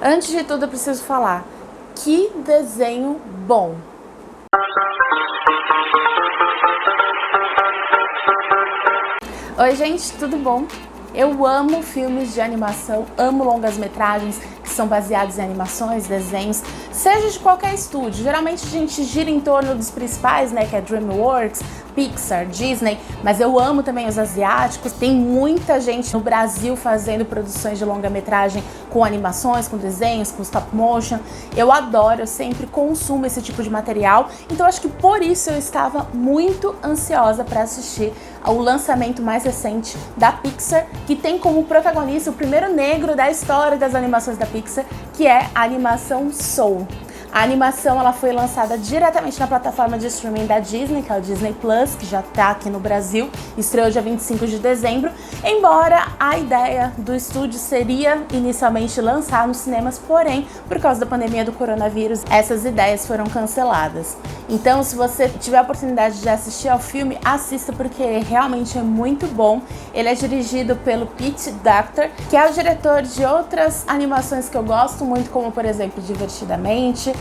Antes de tudo eu preciso falar, que desenho bom! Oi gente, tudo bom? Eu amo filmes de animação, amo longas-metragens que são baseados em animações, desenhos, seja de qualquer estúdio. Geralmente a gente gira em torno dos principais, né, que é DreamWorks, Pixar, Disney, mas eu amo também os asiáticos. Tem muita gente no Brasil fazendo produções de longa-metragem com animações, com desenhos, com stop motion. Eu adoro, eu sempre consumo esse tipo de material, então acho que por isso eu estava muito ansiosa para assistir ao lançamento mais recente da Pixar, que tem como protagonista o primeiro negro da história das animações da Pixar, que é a animação Soul. A animação ela foi lançada diretamente na plataforma de streaming da Disney, que é o Disney Plus, que já está aqui no Brasil, estreou dia 25 de dezembro, embora a ideia do estúdio seria inicialmente lançar nos cinemas, porém, por causa da pandemia do coronavírus, essas ideias foram canceladas. Então, se você tiver a oportunidade de assistir ao filme, assista porque realmente é muito bom. Ele é dirigido pelo Pete Docter, que é o diretor de outras animações que eu gosto muito, como por exemplo Divertidamente,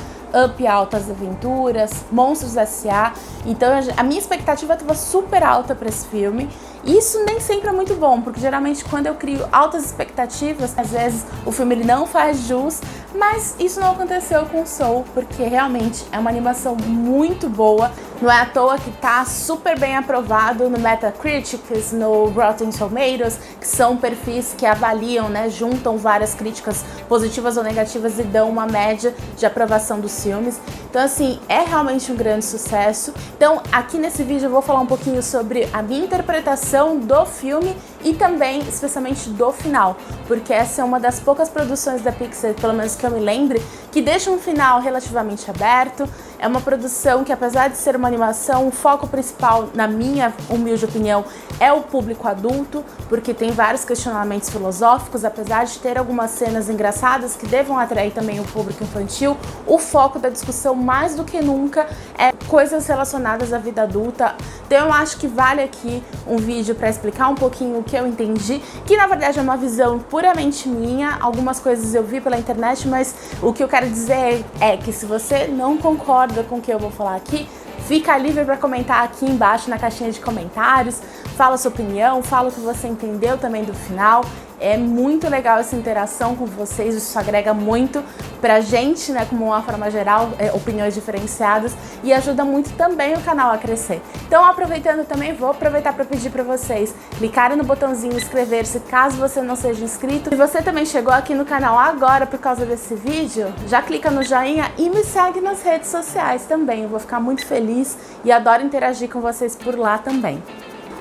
Up, Altas Aventuras, Monstros S.A. Então a minha expectativa estava super alta para esse filme. Isso nem sempre é muito bom, porque geralmente quando eu crio altas expectativas, às vezes o filme ele não faz jus, mas isso não aconteceu com Soul, porque realmente é uma animação muito boa. Não é à toa que tá super bem aprovado no Metacritic, no Rotten Tomatoes, que são perfis que avaliam, né, juntam várias críticas positivas ou negativas e dão uma média de aprovação dos filmes. Então assim, é realmente um grande sucesso. Então aqui nesse vídeo eu vou falar um pouquinho sobre a minha interpretação do filme e também, especialmente, do final, porque essa é uma das poucas produções da Pixar, pelo menos que eu me lembre, que deixa um final relativamente aberto. É uma produção que, apesar de ser uma animação, o foco principal, na minha humilde opinião, é o público adulto, porque tem vários questionamentos filosóficos, apesar de ter algumas cenas engraçadas que devam atrair também o público infantil. O foco da discussão, mais do que nunca, é coisas relacionadas à vida adulta. Então eu acho que vale aqui um vídeo para explicar um pouquinho o que eu entendi, que na verdade é uma visão puramente minha. Algumas coisas eu vi pela internet, mas o que eu quero dizer é que se você não concorda com o que eu vou falar aqui, fica livre para comentar aqui embaixo na caixinha de comentários, fala sua opinião, fala o que você entendeu também do final. É muito legal essa interação com vocês, isso agrega muito pra gente, né, como uma forma geral, opiniões diferenciadas, e ajuda muito também o canal a crescer. Então, aproveitando também, vou aproveitar para pedir para vocês clicarem no botãozinho inscrever-se caso você não seja inscrito. Se você também chegou aqui no canal agora por causa desse vídeo, já clica no joinha e me segue nas redes sociais também. Eu vou ficar muito feliz e adoro interagir com vocês por lá também.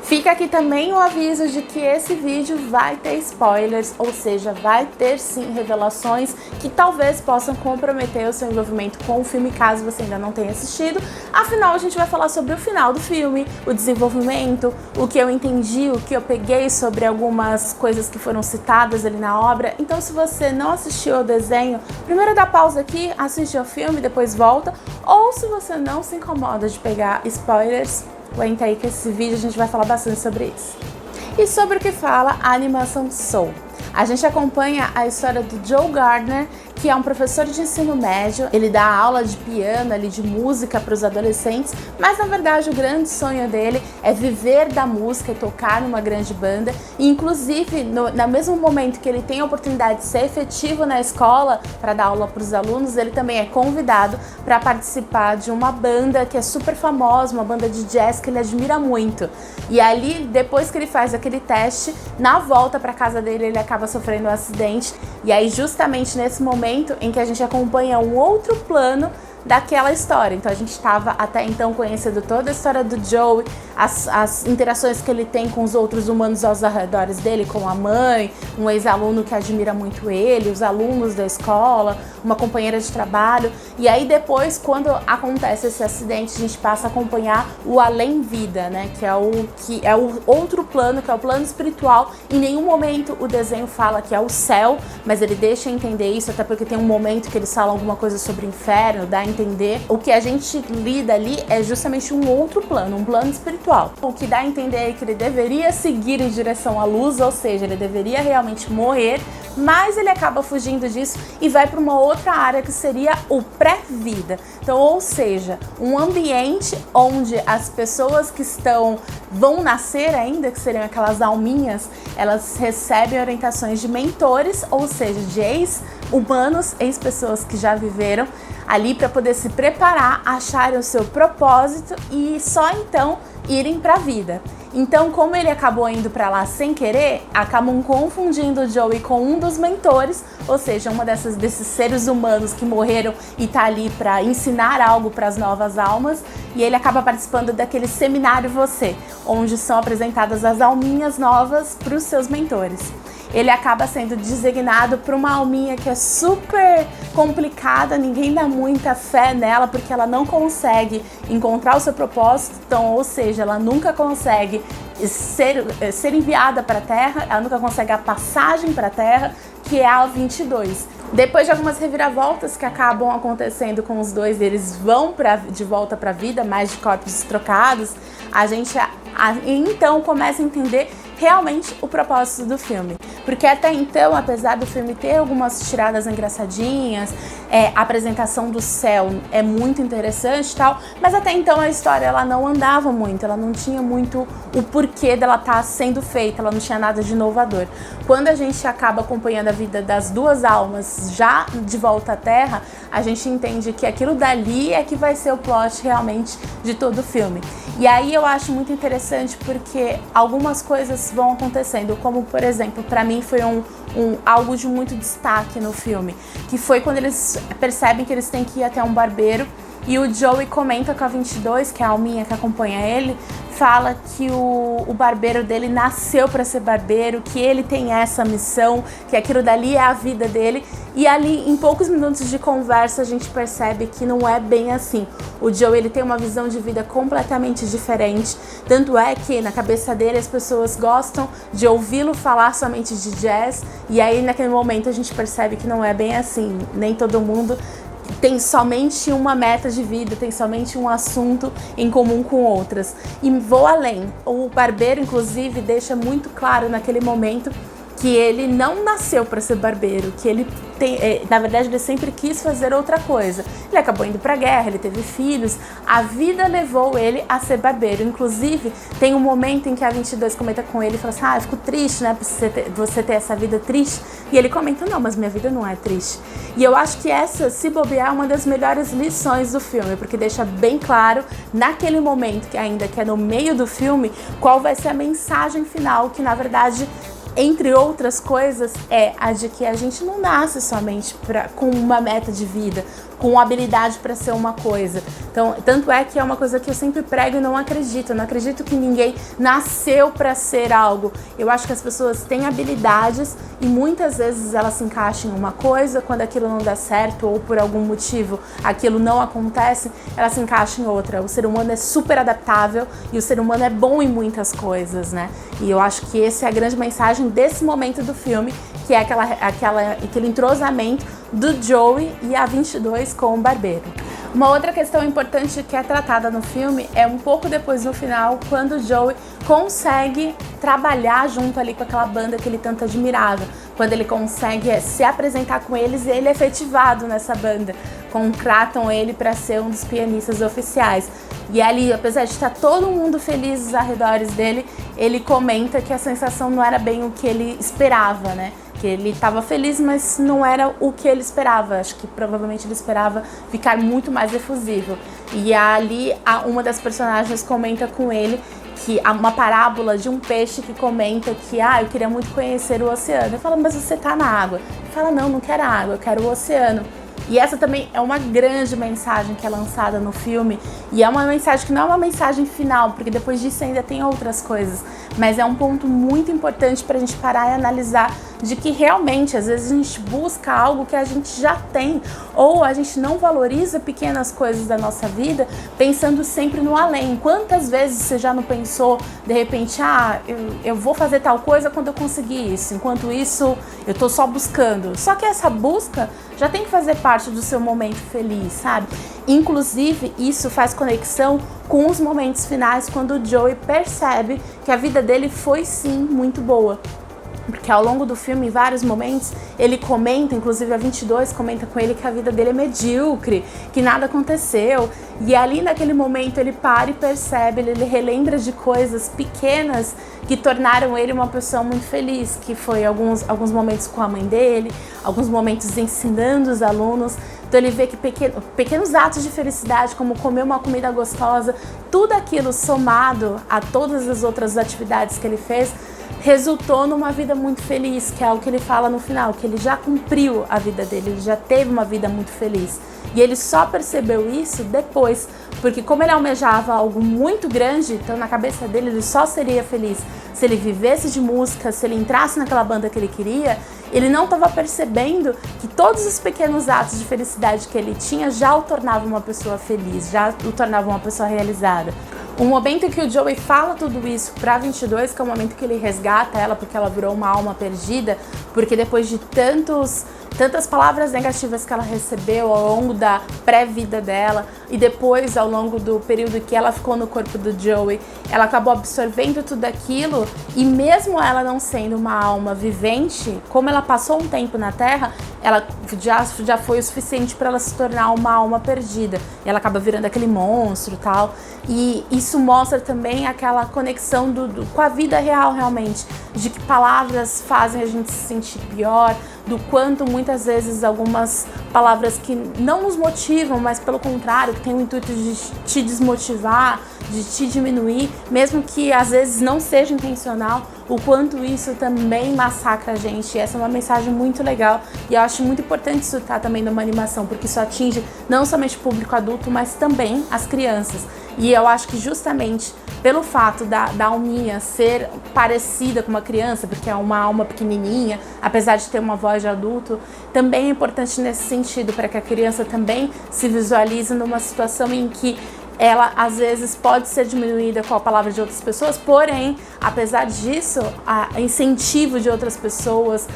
Fica aqui também o aviso de que esse vídeo vai ter spoilers, ou seja, vai ter sim revelações que talvez possam comprometer o seu envolvimento com o filme, caso você ainda não tenha assistido. Afinal, a gente vai falar sobre o final do filme, o desenvolvimento, o que eu entendi, o que eu peguei sobre algumas coisas que foram citadas ali na obra. Então, se você não assistiu ao desenho, primeiro dá pausa aqui, assiste ao filme, depois volta. Ou se você não se incomoda de pegar spoilers, aguenta aí que esse vídeo a gente vai falar bastante sobre isso. E sobre o que fala a animação Soul. A gente acompanha a história do Joe Gardner, que é um professor de ensino médio. Ele dá aula de piano, ali, de música para os adolescentes, mas na verdade o grande sonho dele é viver da música e tocar numa grande banda. E inclusive, no mesmo momento que ele tem a oportunidade de ser efetivo na escola para dar aula para os alunos, ele também é convidado para participar de uma banda que é super famosa, uma banda de jazz que ele admira muito. E ali, depois que ele faz aquele teste, na volta para casa dele, ele acaba sofrendo um acidente. E aí, justamente nesse momento em que a gente acompanha um outro plano daquela história. Então a gente estava até então conhecendo toda a história do Joe, as interações que ele tem com os outros humanos aos arredores dele, com a mãe, um ex-aluno que admira muito ele, os alunos da escola, uma companheira de trabalho. E aí depois, quando acontece esse acidente, a gente passa a acompanhar o além-vida, né? Que é o outro plano, que é o plano espiritual. Em nenhum momento o desenho fala que é o céu, mas ele deixa entender isso, até porque tem um momento que eles falam alguma coisa sobre o inferno, dá a entender. O que a gente lida ali é justamente um outro plano, um plano espiritual. O que dá a entender é que ele deveria seguir em direção à luz, ou seja, ele deveria realmente morrer mas ele acaba fugindo disso e vai para uma outra área que seria o pré-vida. Então, ou seja, um ambiente onde as pessoas que vão nascer ainda, que seriam aquelas alminhas, elas recebem orientações de mentores, ou seja, de ex-humanos, ex-pessoas que já viveram ali para poder se preparar, acharem o seu propósito e só então irem para a vida. Então, como ele acabou indo para lá sem querer, acabam confundindo o Joey com um dos mentores, ou seja, desses seres humanos que morreram e tá ali para ensinar algo para as novas almas, e ele acaba participando daquele seminário Você, onde são apresentadas as alminhas novas para os seus mentores. Ele acaba sendo designado para uma alminha que é super complicada, ninguém dá muita fé nela porque ela não consegue encontrar o seu propósito, então, ou seja, ela nunca consegue ser enviada para a Terra, ela nunca consegue a passagem para a Terra, que é a 22. Depois de algumas reviravoltas que acabam acontecendo com os dois, eles vão de volta para a vida, mas de corpos trocados, a gente então começa a entender realmente o propósito do filme. Porque até então, apesar do filme ter algumas tiradas engraçadinhas, a apresentação do céu é muito interessante e tal, mas até então a história ela não andava muito, ela não tinha muito o porquê dela estar sendo feita, ela não tinha nada de inovador. Quando a gente acaba acompanhando a vida das duas almas já de volta à Terra, a gente entende que aquilo dali é que vai ser o plot realmente de todo o filme. E aí eu acho muito interessante porque algumas coisas vão acontecendo, como por exemplo, para mim foi algo de muito destaque no filme, que foi quando eles percebem que eles têm que ir até um barbeiro e o Joey comenta com a 22, que é a alminha que acompanha ele, fala que o barbeiro dele nasceu para ser barbeiro, que ele tem essa missão, que aquilo dali é a vida dele. E ali, em poucos minutos de conversa, a gente percebe que não é bem assim. O Joey, ele tem uma visão de vida completamente diferente. Tanto é que, na cabeça dele, as pessoas gostam de ouvi-lo falar somente de jazz. E aí, naquele momento, a gente percebe que não é bem assim. Nem todo mundo tem somente uma meta de vida, tem somente um assunto em comum com outras. E vou além. O barbeiro, inclusive, deixa muito claro naquele momento que ele não nasceu para ser barbeiro, que ele na verdade ele sempre quis fazer outra coisa. Ele acabou indo pra guerra, ele teve filhos, a vida levou ele a ser barbeiro. Inclusive, tem um momento em que a 22 comenta com ele e fala assim, eu fico triste, né, por você ter essa vida triste. E ele comenta, não, mas minha vida não é triste. E eu acho que essa, se bobear, é uma das melhores lições do filme, porque deixa bem claro, naquele momento que é no meio do filme, qual vai ser a mensagem final, que na verdade, entre outras coisas, é a de que a gente não nasce somente com uma meta de vida, com habilidade para ser uma coisa. Então, tanto é que é uma coisa que eu sempre prego e não acredito. Eu não acredito que ninguém nasceu para ser algo. Eu acho que as pessoas têm habilidades e muitas vezes elas se encaixam em uma coisa, quando aquilo não dá certo ou por algum motivo aquilo não acontece, elas se encaixam em outra. O ser humano é super adaptável e o ser humano é bom em muitas coisas, né? E eu acho que essa é a grande mensagem desse momento do filme, que é aquele entrosamento do Joey e a 22 com o barbeiro. Uma outra questão importante que é tratada no filme é um pouco depois no final, quando o Joey consegue trabalhar junto ali com aquela banda que ele tanto admirava. Quando ele consegue se apresentar com eles e ele é efetivado nessa banda. Contratam ele para ser um dos pianistas oficiais. E ali, apesar de estar todo mundo feliz aos arredores dele, ele comenta que a sensação não era bem o que ele esperava, né? Que ele estava feliz, mas não era o que ele esperava. Acho que provavelmente ele esperava ficar muito mais efusivo. E ali, uma das personagens comenta com ele que há uma parábola de um peixe que comenta que eu queria muito conhecer o oceano. Ele fala, mas você tá na água. Ele fala, não quero a água, eu quero o oceano. E essa também é uma grande mensagem que é lançada no filme. E é uma mensagem que não é uma mensagem final, porque depois disso ainda tem outras coisas. Mas é um ponto muito importante para a gente parar e analisar de que realmente, às vezes, a gente busca algo que a gente já tem. Ou a gente não valoriza pequenas coisas da nossa vida, pensando sempre no além. Quantas vezes você já não pensou, de repente, eu vou fazer tal coisa quando eu conseguir isso. Enquanto isso, eu tô só buscando. Só que essa busca já tem que fazer parte do seu momento feliz, sabe? Inclusive, isso faz conexão com os momentos finais, quando o Joey percebe que a vida dele foi sim muito boa. Porque ao longo do filme, em vários momentos, ele comenta, inclusive a 22 comenta com ele que a vida dele é medíocre, que nada aconteceu. E ali naquele momento ele para e percebe, ele relembra de coisas pequenas que tornaram ele uma pessoa muito feliz, que foi alguns momentos com a mãe dele, alguns momentos ensinando os alunos. Então ele vê que pequenos atos de felicidade, como comer uma comida gostosa, tudo aquilo somado a todas as outras atividades que ele fez, resultou numa vida muito feliz, que é o que ele fala no final, que ele já cumpriu a vida dele, ele já teve uma vida muito feliz. E ele só percebeu isso depois, porque como ele almejava algo muito grande, então na cabeça dele ele só seria feliz se ele vivesse de música, se ele entrasse naquela banda que ele queria. Ele não estava percebendo que todos os pequenos atos de felicidade que ele tinha já o tornavam uma pessoa feliz, já o tornavam uma pessoa realizada. O momento em que o Joey fala tudo isso pra 22, que é o momento que ele resgata ela porque ela virou uma alma perdida, porque depois de tantas palavras negativas que ela recebeu ao longo da pré-vida dela e depois ao longo do período que ela ficou no corpo do Joey, ela acabou absorvendo tudo aquilo e mesmo ela não sendo uma alma vivente, como ela passou um tempo na Terra, ela já foi o suficiente para ela se tornar uma alma perdida. E ela acaba virando aquele monstro e tal. E isso mostra também aquela conexão com a vida real realmente, de que palavras fazem a gente se sentir pior, do quanto muitas vezes algumas palavras que não nos motivam, mas pelo contrário, que tem o intuito de te desmotivar, de te diminuir, mesmo que às vezes não seja intencional, o quanto isso também massacra a gente. E essa é uma mensagem muito legal e eu acho muito importante isso estar também numa animação, porque isso atinge não somente o público adulto, mas também as crianças. E eu acho que justamente pelo fato da alminha ser parecida com uma criança, porque é uma alma pequenininha, apesar de ter uma voz de adulto, também é importante nesse sentido, para que a criança também se visualize numa situação em que ela às vezes pode ser diminuída com a palavra de outras pessoas, porém, apesar disso, incentivo de outras pessoas,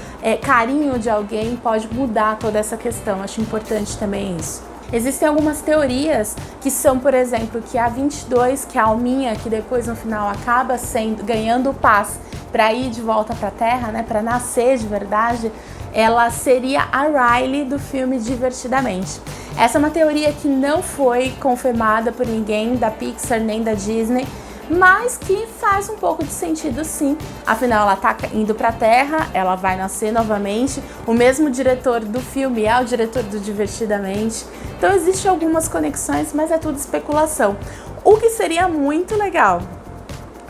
carinho de alguém pode mudar toda essa questão. Acho importante também isso. Existem algumas teorias que são, por exemplo, que a 22, que é a alminha, que depois no final acaba ganhando paz para ir de volta para a Terra, né, para nascer de verdade, ela seria a Riley do filme Divertidamente. Essa é uma teoria que não foi confirmada por ninguém da Pixar nem da Disney, mas que faz um pouco de sentido sim. Afinal, ela tá indo pra Terra, ela vai nascer novamente. O mesmo diretor do filme é o diretor do Divertidamente. Então existem algumas conexões, mas é tudo especulação. O que seria muito legal,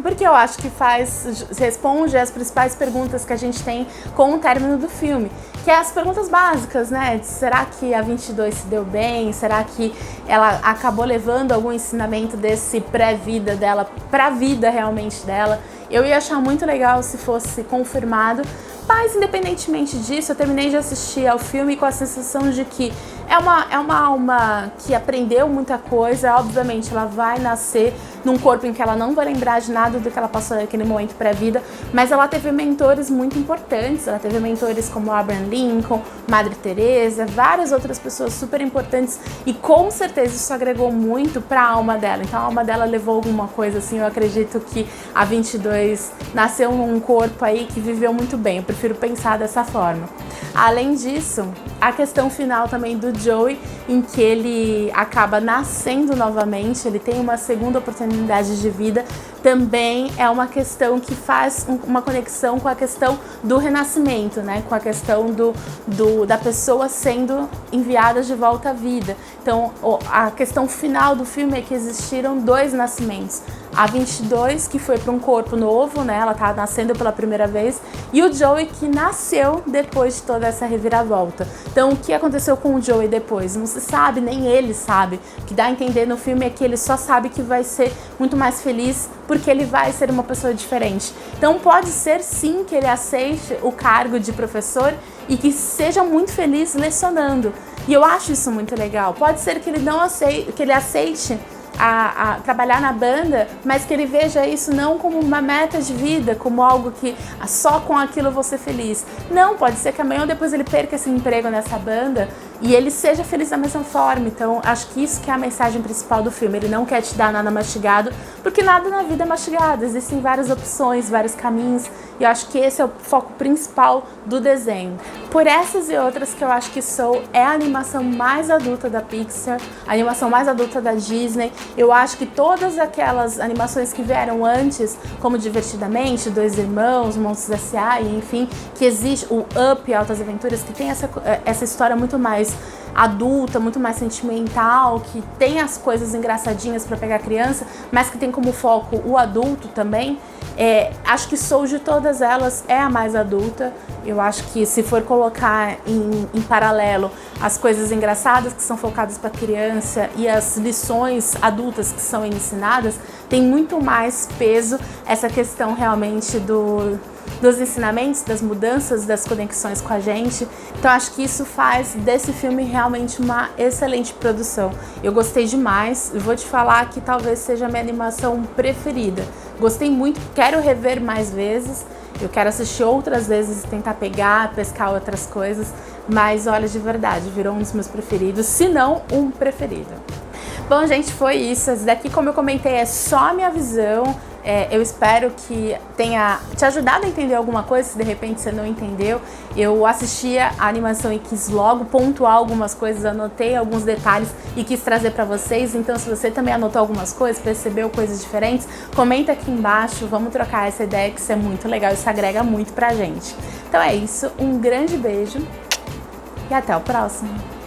porque eu acho que responde às principais perguntas que a gente tem com o término do filme, que é as perguntas básicas, né? Será que a 22 se deu bem? Será que ela acabou levando algum ensinamento desse pré-vida dela para a vida realmente dela? Eu ia achar muito legal se fosse confirmado, mas independentemente disso, eu terminei de assistir ao filme com a sensação de que é uma alma que aprendeu muita coisa. Obviamente ela vai nascer num corpo em que ela não vai lembrar de nada do que ela passou naquele momento pré-vida, mas ela teve mentores muito importantes. Ela teve mentores como Abraham Lincoln, Madre Teresa, várias outras pessoas super importantes, e com certeza isso agregou muito para a alma dela. Então a alma dela levou alguma coisa assim. Eu acredito que a 22 nasceu num corpo aí que viveu muito bem. Eu prefiro pensar dessa forma. Além disso, a questão final também do Joey, em que ele acaba nascendo novamente, ele tem uma segunda oportunidade de vida, também é uma questão que faz uma conexão com a questão do renascimento, né? Com a questão da pessoa sendo enviada de volta à vida. Então, a questão final do filme é que existiram dois nascimentos. A 22, que foi para um corpo novo, né? Ela tá nascendo pela primeira vez, e o Joey, que nasceu depois de toda essa reviravolta. Então, o que aconteceu com o Joey depois? Não se sabe, nem ele sabe. O que dá a entender no filme é que ele só sabe que vai ser muito mais feliz porque ele vai ser uma pessoa diferente. Então, pode ser sim que ele aceite o cargo de professor e que seja muito feliz lecionando. E eu acho isso muito legal. Pode ser que ele não aceite, que ele aceite a trabalhar na banda, mas que ele veja isso não como uma meta de vida, como algo que só com aquilo eu vou ser feliz. Não, pode ser que amanhã ou depois ele perca esse emprego nessa banda e ele seja feliz da mesma forma. Então acho que isso que é a mensagem principal do filme. Ele não quer te dar nada mastigado, porque nada na vida é mastigado, existem várias opções, vários caminhos, e eu acho que esse é o foco principal do desenho. Por essas e outras que eu acho que Soul é a animação mais adulta da Pixar, a animação mais adulta da Disney. Eu acho que todas aquelas animações que vieram antes, como Divertidamente, Dois Irmãos, Monstros S.A. e enfim, que existe o Up, Altas Aventuras, que tem essa história muito mais adulta, muito mais sentimental, que tem as coisas engraçadinhas para pegar criança, mas que tem como foco o adulto também. Acho que Soul, de todas elas, é a mais adulta. Eu acho que se for colocar em paralelo as coisas engraçadas que são focadas para criança e as lições adultas que são ensinadas, tem muito mais peso essa questão realmente dos ensinamentos, das mudanças, das conexões com a gente. Então acho que isso faz desse filme realmente uma excelente produção. Eu gostei demais, eu vou te falar que talvez seja a minha animação preferida. Gostei muito, quero rever mais vezes, eu quero assistir outras vezes e tentar pegar, pescar outras coisas, mas olha, de verdade, virou um dos meus preferidos, se não um preferido. Bom, gente, foi isso. Esse daqui, como eu comentei, é só a minha visão. Eu espero que tenha te ajudado a entender alguma coisa, se de repente você não entendeu. Eu assisti a animação e quis logo pontuar algumas coisas, anotei alguns detalhes e quis trazer para vocês. Então, se você também anotou algumas coisas, percebeu coisas diferentes, comenta aqui embaixo, vamos trocar essa ideia, que isso é muito legal, isso agrega muito pra gente. Então é isso, um grande beijo e até o próximo!